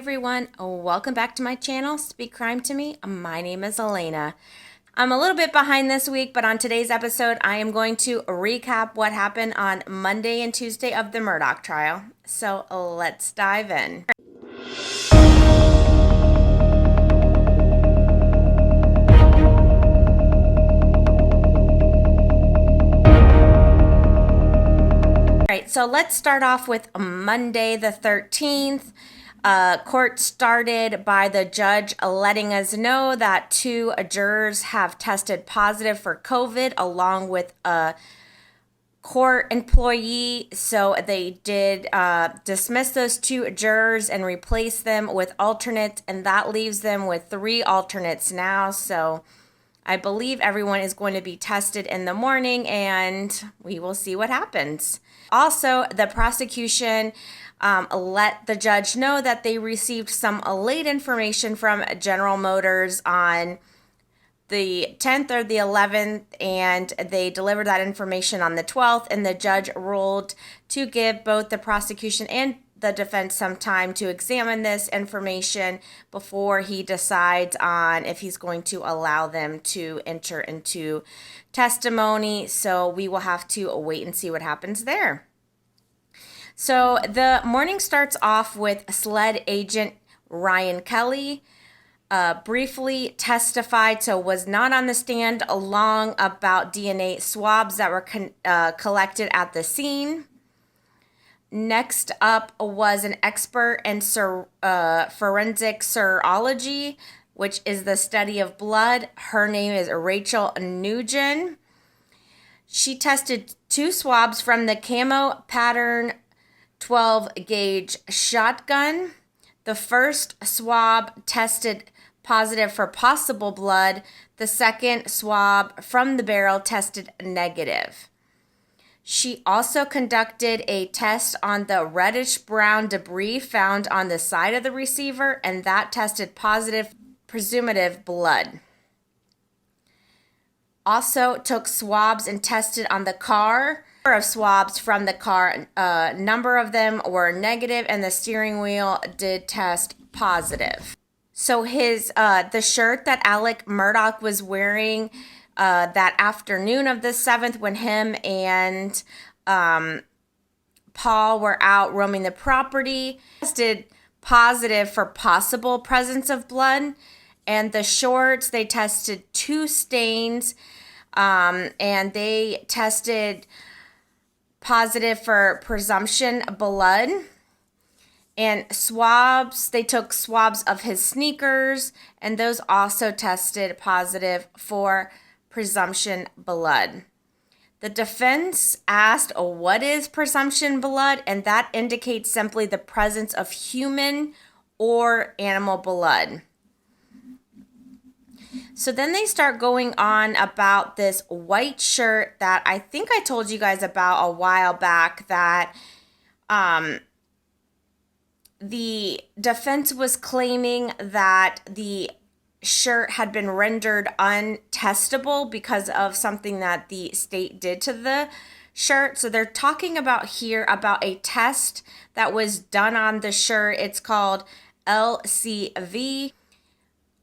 Everyone, welcome back to my channel, Speak Crime to Me. My name is Elena. I'm a little bit behind this week, but on today's episode, I am going to recap what happened on Monday and Tuesday of the Murdaugh trial. So let's dive in. All right, so let's start off with Monday the 13th. Court started by the judge letting us know that 2 jurors have tested positive for COVID along with a court employee. So they did dismiss those 2 jurors and replace them with alternates, and that leaves them with 3 alternates now. So I believe everyone is going to be tested in the morning, and we will see what happens. Also, the prosecution let the judge know that they received some late information from General Motors on the 10th or the 11th, and they delivered that information on the 12th, and the judge ruled to give both the prosecution and the defense some time to examine this information before he decides on if he's going to allow them to enter into testimony. So we will have to wait and see what happens there. So the morning starts off with SLED agent Ryan Kelly briefly testified, so was not on the stand, along about DNA swabs that were collected at the scene. Next up was an expert in forensic serology, which is the study of blood. Her name is Rachel Nugent. She tested 2 swabs from the camo pattern 12-gauge shotgun. The first swab tested positive for possible blood. The second swab from the barrel tested negative. She also conducted a test on the reddish-brown debris found on the side of the receiver, and that tested positive, presumptive blood. Also took swabs and tested on the car. Of swabs from the car, number of them were negative, and the steering wheel did test positive. So the shirt that Alec Murdaugh was wearing that afternoon of the 7th, when him and Paul were out roaming the property, tested positive for possible presence of blood. And the shorts, they tested 2 stains, and they tested positive for presumption blood. And swabs, they took swabs of his sneakers, and those also tested positive for presumption blood. The defense asked, what is presumption blood? And that indicates simply the presence of human or animal blood. So then they start going on about this white shirt that I think I told you guys about a while back, that the defense was claiming that the shirt had been rendered untestable because of something that the state did to the shirt. So they're talking about here about a test that was done on the shirt. It's called LCV.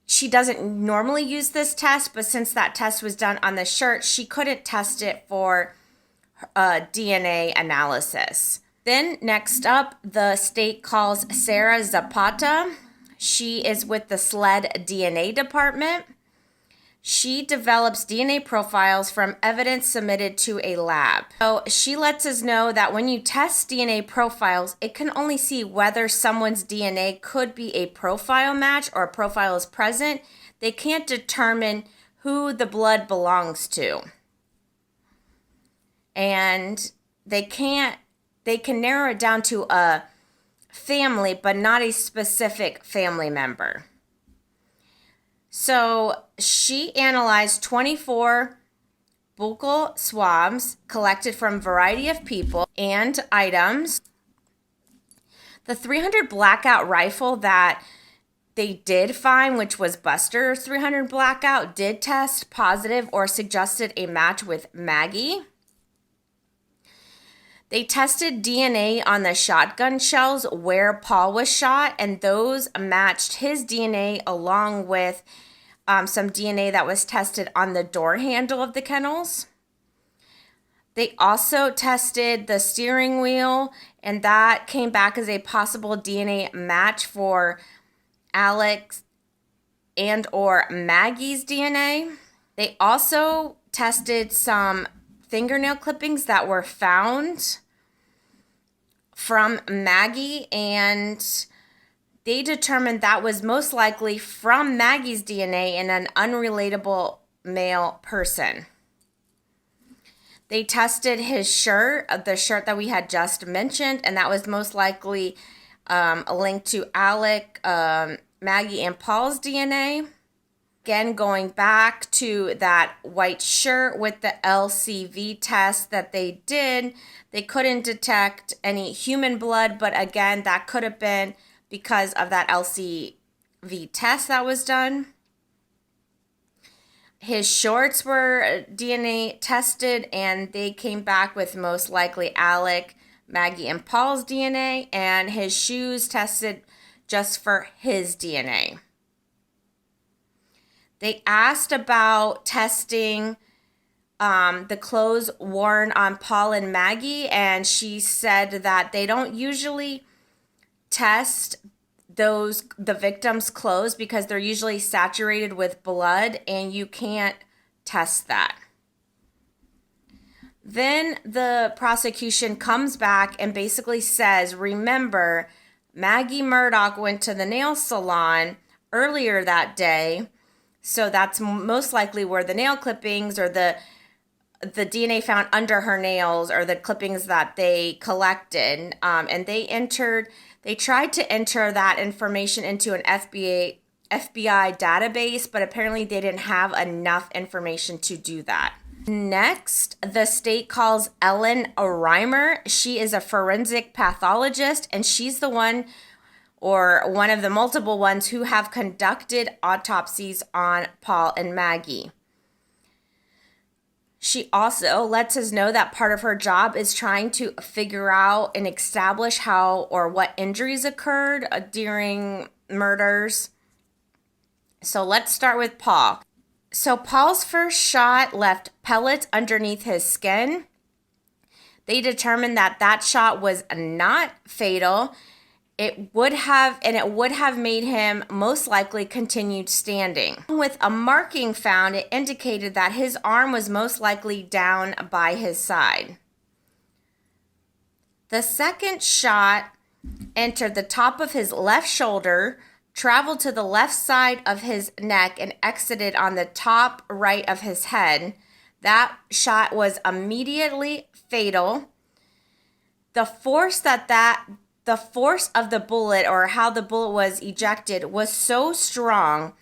She doesn't normally use this test, but since that test was done on the shirt, she couldn't test it for DNA analysis. Then next up, the state calls Sarah Zapata. She is with the SLED DNA department. She develops DNA profiles from evidence submitted to a lab. So she lets us know that when you test DNA profiles, it can only see whether someone's DNA could be a profile match or a profile is present. They can't determine who the blood belongs to. And they can narrow it down to a family, but not a specific family member. So she analyzed 24 buccal swabs collected from a variety of people and items. The .300 blackout rifle that they did find, which was Buster's .300 blackout, did test positive or suggested a match with Maggie. They tested DNA on the shotgun shells where Paul was shot, and those matched his DNA along with some DNA that was tested on the door handle of the kennels. They also tested the steering wheel, and that came back as a possible DNA match for Alex and or Maggie's DNA. They also tested some fingernail clippings that were found from Maggie, and they determined that was most likely from Maggie's DNA in an unrelatable male person. They tested his shirt, the shirt that we had just mentioned, and that was most likely a link to Alec, Maggie, and Paul's DNA. Again, going back to that white shirt with the LCV test that they did, they couldn't detect any human blood, but again, that could have been because of that LCV test that was done. His shorts were DNA tested, and they came back with most likely Alec, Maggie, and Paul's DNA, and his shoes tested just for his DNA. They asked about testing the clothes worn on Paul and Maggie, and she said that they don't usually test the victim's clothes because they're usually saturated with blood, and you can't test that. Then the prosecution comes back and basically says, remember, Maggie Murdaugh went to the nail salon earlier that day, so that's most likely where the nail clippings or the DNA found under her nails or the clippings that they collected, and they tried to enter that information into an FBI database, but apparently they didn't have enough information to do that. Next, the state calls Ellen Reimer. She is a forensic pathologist, and she's the one of the multiple ones who have conducted autopsies on Paul and Maggie. She also lets us know that part of her job is trying to figure out and establish how or what injuries occurred during murders. So let's start with Paul. So Paul's first shot left pellets underneath his skin. They determined that shot was not fatal. It would have made him most likely continued standing. With a marking found, it indicated that his arm was most likely down by his side. The second shot entered the top of his left shoulder, traveled to the left side of his neck, and exited on the top right of his head. That shot was immediately fatal. The force of the bullet, or how the bullet was ejected, was so strong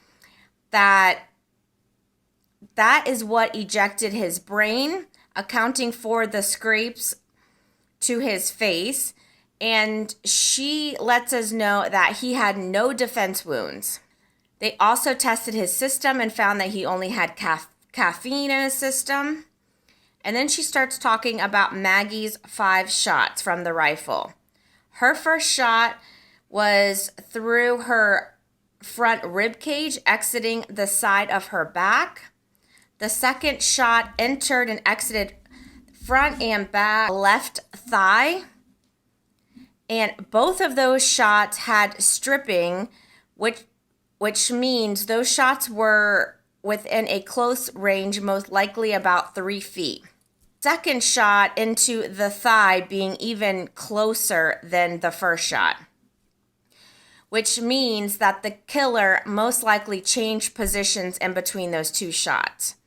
that is what ejected his brain, accounting for the scrapes to his face. And she lets us know that he had no defense wounds. They also tested his system and found that he only had caffeine in his system. And then she starts talking about Maggie's 5 shots from the rifle. Her first shot was through her front rib cage, exiting the side of her back. The second shot entered and exited front and back left thigh. And both of those shots had stripping, which means those shots were within a close range, most likely about 3 feet. Second shot into the thigh being even closer than the first shot, which means that the killer most likely changed positions in between those 2 shots.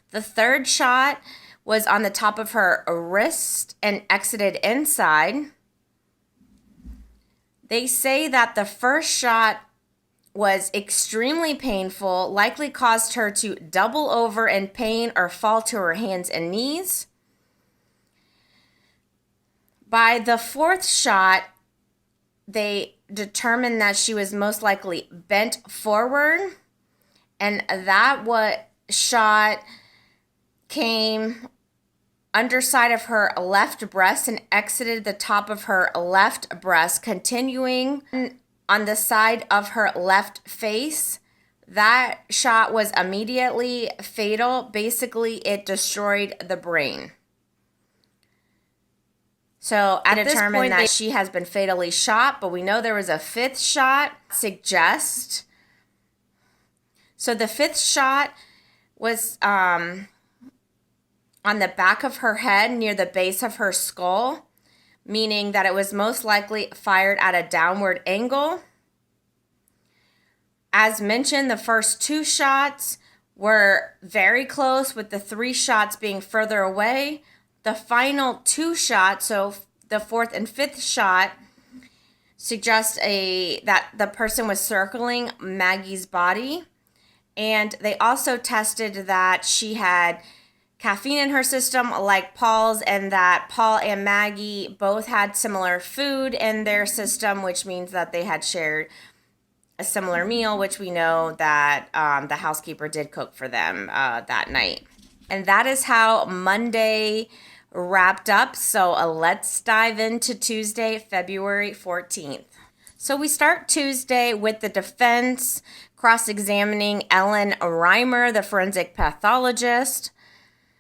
The third shot was on the top of her wrist and exited inside. They say that the first shot was extremely painful, likely caused her to double over in pain or fall to her hands and knees. By the fourth shot, they determined that she was most likely bent forward, and that shot came underside of her left breast and exited the top of her left breast, continuing on the side of her left face. That shot was immediately fatal. Basically, it destroyed the brain. So at this point, that she has been fatally shot, but we know there was a fifth shot. So the fifth shot was on the back of her head near the base of her skull, meaning that it was most likely fired at a downward angle. As mentioned, the first two shots were very close, with the three shots being further away. The final two shots, so the fourth and fifth shot, suggest that the person was circling Maggie's body. And they also tested that she had caffeine in her system like Paul's, and that Paul and Maggie both had similar food in their system, which means that they had shared a similar meal, which we know that the housekeeper did cook for them that night. And that is how Monday wrapped up. So let's dive into Tuesday, February 14th. So we start Tuesday with the defense cross-examining Ellen Reimer, the forensic pathologist.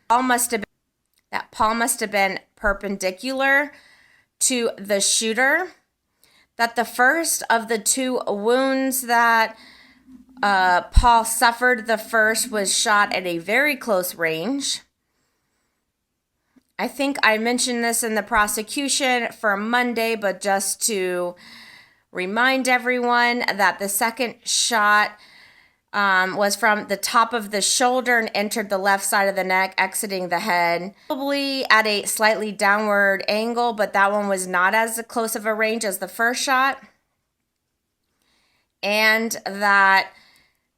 Paul must have been perpendicular to the shooter, that the first of the two wounds that Paul suffered, the first was shot at a very close range. I think I mentioned this in the prosecution for Monday, but just to remind everyone that the second shot was from the top of the shoulder and entered the left side of the neck, exiting the head, probably at a slightly downward angle, but that one was not as close of a range as the first shot. And that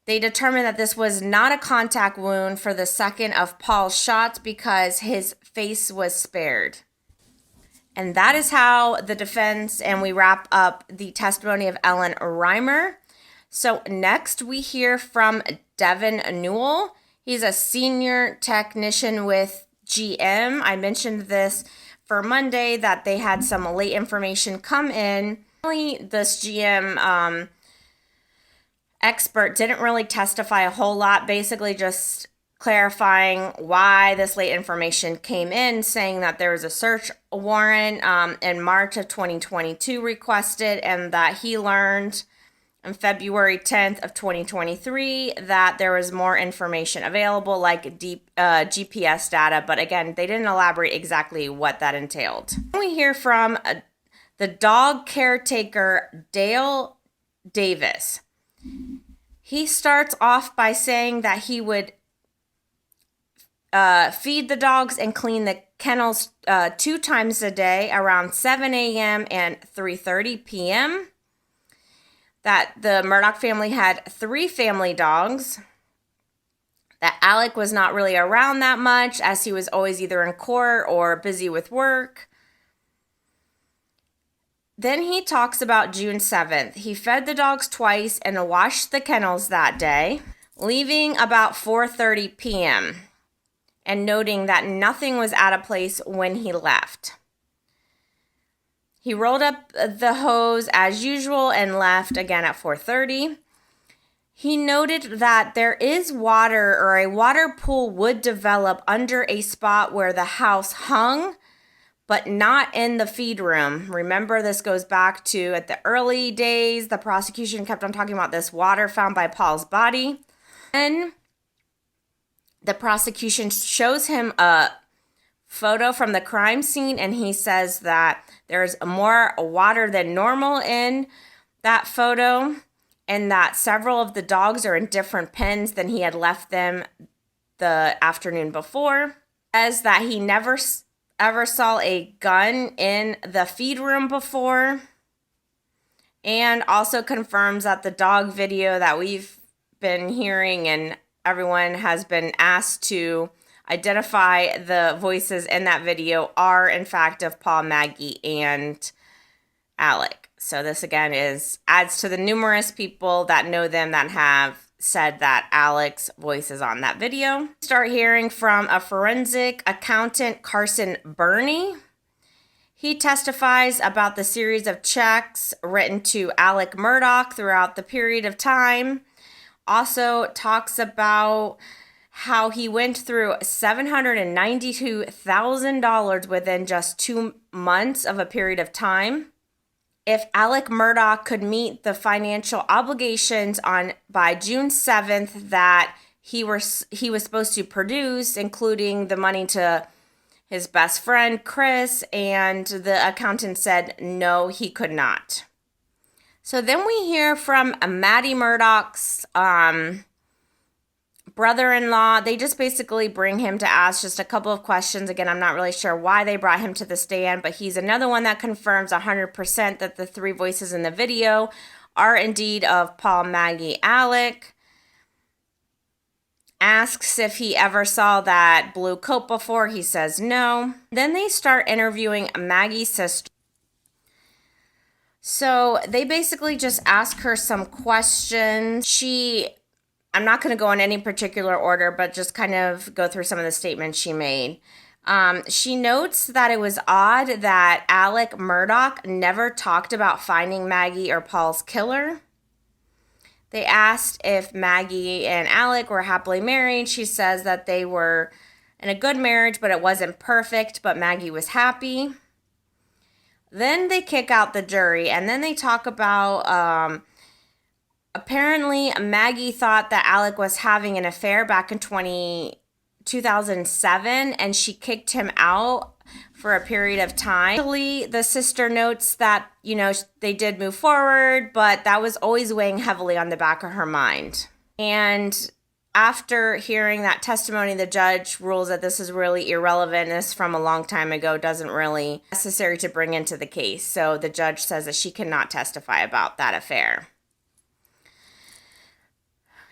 they determined that this was not a contact wound for the second of Paul's shots because his face was spared. And that is how the defense, and we wrap up the testimony of Ellen Reimer. So next we hear from Devin Newell. He's a senior technician with GM. I mentioned this for Monday, that they had some late information come in. This GM expert didn't really testify a whole lot, basically just clarifying why this late information came in, saying that there was a search warrant in March of 2022 requested, and that he learned on February 10th of 2023 that there was more information available, like GPS data, but again, they didn't elaborate exactly what that entailed. We hear from the dog caretaker, Dale Davis. He starts off by saying that he would feed the dogs and clean the kennels 2 times a day around 7 a.m. and 3:30 p.m. That the Murdaugh family had 3 family dogs. That Alec was not really around that much, as he was always either in court or busy with work. Then he talks about June 7th. He fed the dogs twice and washed the kennels that day, leaving about 4:30 p.m. and noting that nothing was out of place when he left. He rolled up the hose as usual and left again at 4:30. He noted that there is water, or a water pool would develop under a spot where the house hung, but not in the feed room. Remember, this goes back to at the early days, the prosecution kept on talking about this water found by Paul's body. And the prosecution shows him a photo from the crime scene, and he says that there's more water than normal in that photo, and that several of the dogs are in different pens than he had left them the afternoon before. Says that he never ever saw a gun in the feed room before, and also confirms that the dog video that we've been hearing and everyone has been asked to identify the voices in that video are in fact of Paul, Maggie, and Alec. So this again adds to the numerous people that know them that have said that Alec's voice is on that video. Start hearing from a forensic accountant, Carson Burney. He testifies about the series of checks written to Alec Murdaugh throughout the period of time. Also talks about how he went through $792,000 within just 2 months of a period of time. If Alec Murdaugh could meet the financial obligations by June 7th that he was supposed to produce, including the money to his best friend, Chris, and the accountant said no, he could not. So then we hear from Maddie Murdaugh's brother-in-law. They just basically bring him to ask just a couple of questions. Again, I'm not really sure why they brought him to the stand, but he's another one that confirms 100% that the 3 voices in the video are indeed of Paul, Maggie, Alec. Asks if he ever saw that blue coat before. He says no. Then they start interviewing Maggie's sister. So they basically just ask her some questions. I'm not going to go in any particular order, but just kind of go through some of the statements she made. She notes that it was odd that Alec Murdaugh never talked about finding Maggie or Paul's killer. They asked if Maggie and Alec were happily married. She says that they were in a good marriage, but it wasn't perfect, but Maggie was happy. Then they kick out the jury, and then they talk about apparently Maggie thought that Alec was having an affair back in 2007, and she kicked him out for a period of time. Actually, the sister notes that, they did move forward, but that was always weighing heavily on the back of her mind. And after hearing that testimony, the judge rules that this is really irrelevant. This from a long time ago, doesn't really necessary to bring into the case. So the judge says that she cannot testify about that affair.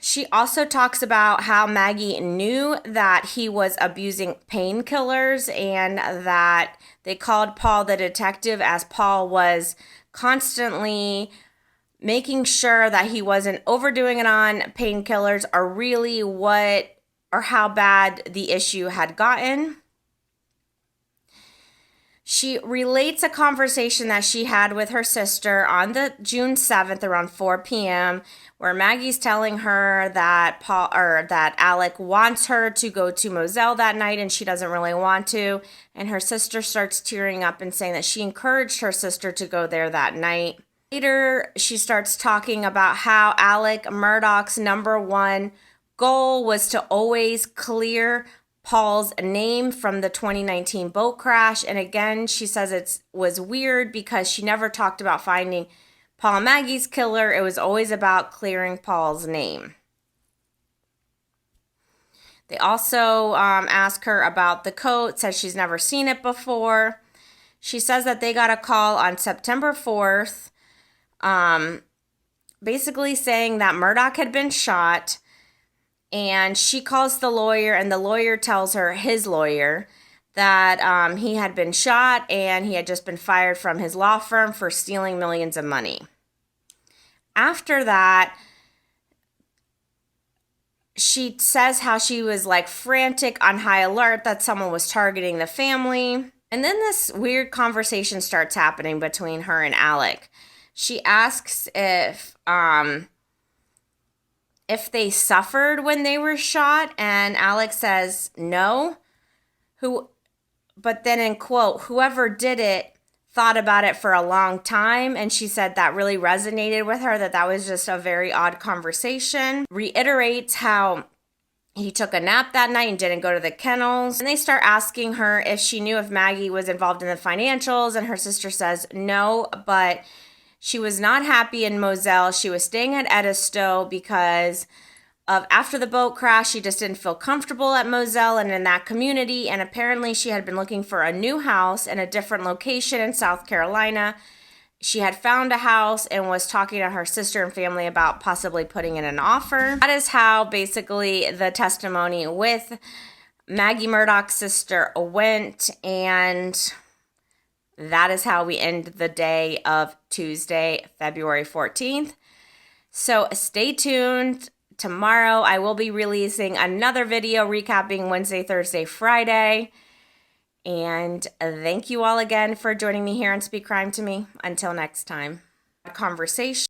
She also talks about how Maggie knew that he was abusing painkillers and that they called Paul the detective as Paul was constantly making sure that he wasn't overdoing it on painkillers or really how bad the issue had gotten. She relates a conversation that she had with her sister on the June 7th around 4 p.m. where Maggie's telling her that Alec wants her to go to Moselle that night and she doesn't really want to. And her sister starts tearing up and saying that she encouraged her sister to go there that night. Later, she starts talking about how Alec Murdaugh's number one goal was to always clear Paul's name from the 2019 boat crash. And again, she says it was weird because she never talked about finding Paul and Maggie's killer. It was always about clearing Paul's name. They also ask her about the coat, says she's never seen it before. She says that they got a call on September 4th, basically saying that Murdaugh had been shot. And she calls the lawyer, and the lawyer tells her, his lawyer, that he had been shot and he had just been fired from his law firm for stealing millions of money. After that, she says how she was frantic on high alert that someone was targeting the family. And then this weird conversation starts happening between her and Alec. She asks if they suffered when they were shot, and Alec says no. But then in quote, whoever did it thought about it for a long time, and she said that really resonated with her, that was just a very odd conversation. Reiterates how he took a nap that night and didn't go to the kennels. And they start asking her if she knew if Maggie was involved in the financials, and her sister says no, but she was not happy in Moselle. She was staying at Edisto because of after the boat crash, she just didn't feel comfortable at Moselle and in that community. And apparently she had been looking for a new house in a different location in South Carolina. She had found a house and was talking to her sister and family about possibly putting in an offer. That is how basically the testimony with Maggie Murdaugh's sister went, and that is how we end the day of Tuesday, February 14th. So stay tuned tomorrow I will be releasing another video recapping Wednesday, Thursday, Friday. And thank you all again for joining me here on Speak Crime to Me. Until next time. Conversation.